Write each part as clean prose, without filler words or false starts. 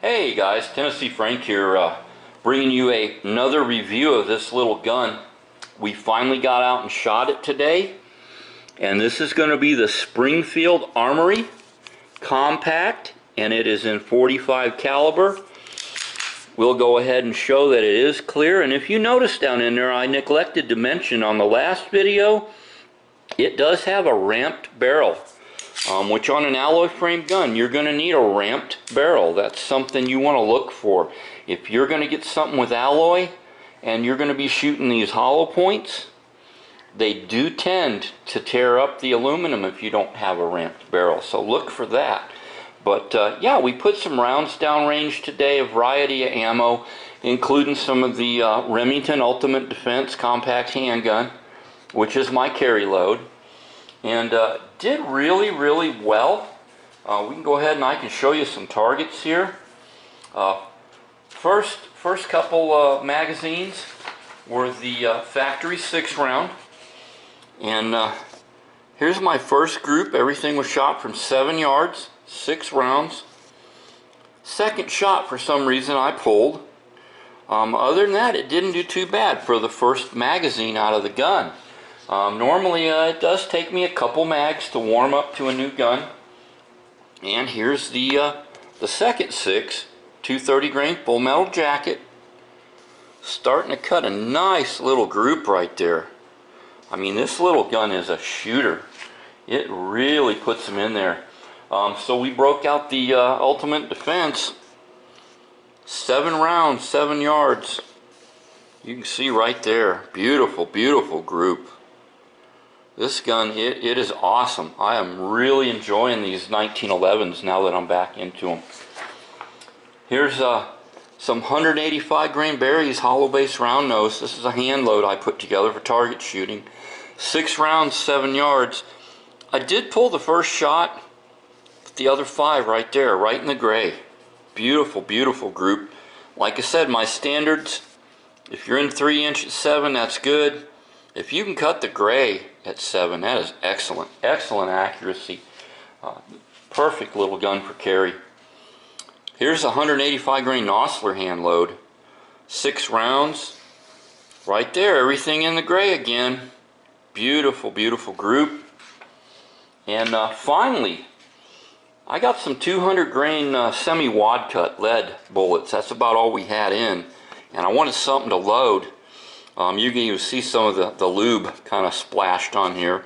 Hey guys, Tennessee.Frank here, bringing you another review of this little gun. We finally got out and shot it today, and this is going to be the Springfield Armory Compact, and it is in .45 caliber. We'll go ahead and show that it is clear, and if you notice down in there, I neglected to mention on the last video, it does have a ramped barrel. Which on an alloy frame gun, you're going to need a ramped barrel. That's something you want to look for. If you're going to get something with alloy and you're going to be shooting these hollow points, they do tend to tear up the aluminum if you don't have a ramped barrel. So look for that. But yeah, we put some rounds downrange today, a variety of ammo, including some of the Remington Ultimate Defense compact handgun, which is my carry load. And did really well. We can go ahead and I can show you some targets here. First couple magazines were the factory 6-round, and here's my first group. Everything was shot from 7 yards, 6 rounds. Second shot, for some reason, I pulled. Other than that, it didn't do too bad for the first magazine out of the gun. Normally it does take me a couple mags to warm up to a new gun. And here's the second 6, 230 grain full metal jacket. Starting to cut a nice little group right there. I mean, this little gun is a shooter. It really puts them in there. So we broke out the Ultimate Defense. 7 rounds, 7 yards. You can see right there. Beautiful, beautiful group. This gun, it is awesome. I am really enjoying these 1911s now that I'm back into them. Here's some 185 grain berries hollow base round nose. This is a hand load I put together for target shooting. 6 rounds, 7 yards. I did pull the first shot, but the other 5 right there, right in the gray. Beautiful, beautiful group. Like I said, my standards, if you're in 3" at 7, that's good. If you can cut the gray at 7, that is excellent. Excellent accuracy. Perfect little gun for carry. Here's a 185 grain Nosler hand load. 6 rounds. Right there, everything in the gray again. Beautiful, beautiful group. And finally, I got some 200 grain semi-wad cut lead bullets. That's about all we had in. And I wanted something to load. You can even see some of the lube kind of splashed on here.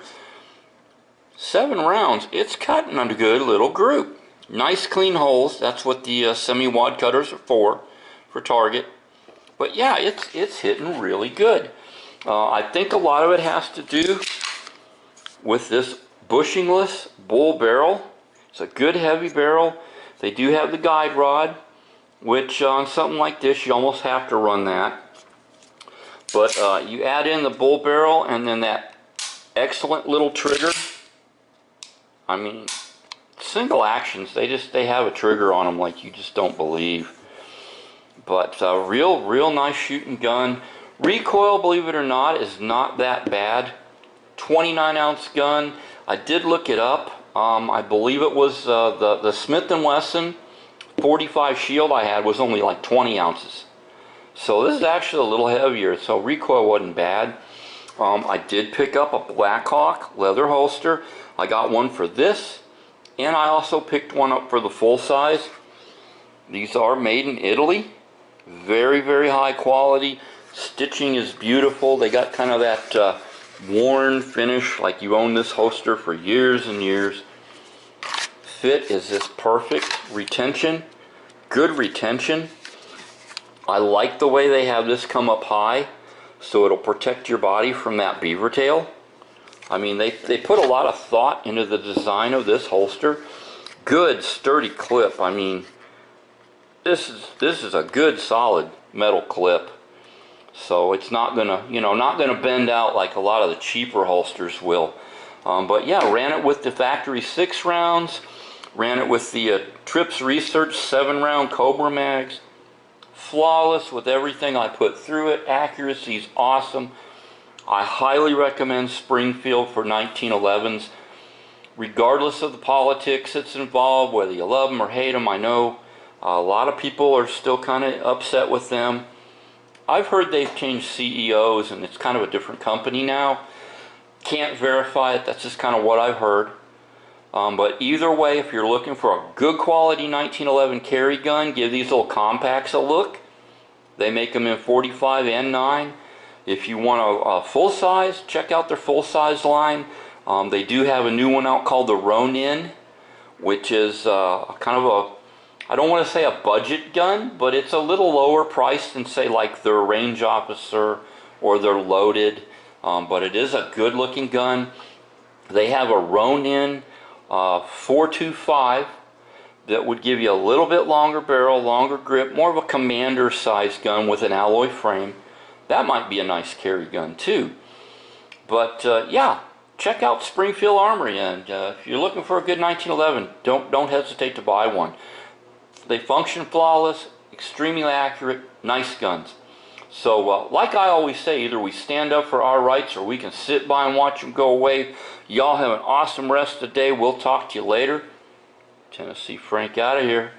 7 rounds. It's cutting a good little group. Nice clean holes. That's what the semi-wad cutters are for target. But yeah, it's hitting really good. I think a lot of it has to do with this bushingless bull barrel. It's a good heavy barrel. They do have the guide rod, which on something like this you almost have to run that. But you add in the bull barrel and then that excellent little trigger. I mean, single actions, they have a trigger on them like you just don't believe. But real nice shooting gun. Recoil, believe it or not, is not that bad. 29-ounce gun. I did look it up. I believe it was the Smith & Wesson 45 Shield I had was only like 20 ounces. So this is actually a little heavier, so recoil wasn't bad. I did pick up a Blackhawk leather holster. I got one for this, and I also picked one up for the full size. These are made in Italy. Very, very high quality. Stitching is beautiful. They got kind of that worn finish, like you own this holster for years and years. Fit is this perfect. Retention, good retention. I like the way they have this come up high, so it'll protect your body from that beaver tail. I mean, they put a lot of thought into the design of this holster. Good, sturdy clip. I mean, this is a good, solid metal clip. So it's not gonna, not gonna bend out like a lot of the cheaper holsters will. But yeah, ran it with the factory 6 rounds. Ran it with the Trips Research 7-round Cobra mags. Flawless with everything I put through it. Accuracy's awesome. I highly recommend Springfield for 1911s. Regardless of the politics that's involved, whether you love them or hate them, I know A lot of people are still kind of upset with them. I've heard they've changed CEOs and it's kind of a different company now. Can't verify it, that's just kind of what I've heard. But either way, if you're looking for a good quality 1911 carry gun, give these little compacts a look. They make them in 45 and 9. If you want a full size, check out their full size line. They do have a new one out called the Ronin, which is kind of a, I don't want to say a budget gun, but it's a little lower priced than say like their Range Officer or their Loaded. But it is a good looking gun. They have a Ronin 425 that would give you a little bit longer barrel, longer grip, more of a commander size gun with an alloy frame. That might be a nice carry gun too. But yeah, check out Springfield Armory, and if you're looking for a good 1911, don't hesitate to buy one. They function flawless, extremely accurate, nice guns. So like I always say, either we stand up for our rights or we can sit by and watch them go away. Y'all have an awesome rest of the day. We'll talk to you later. Tennessee Frank out of here.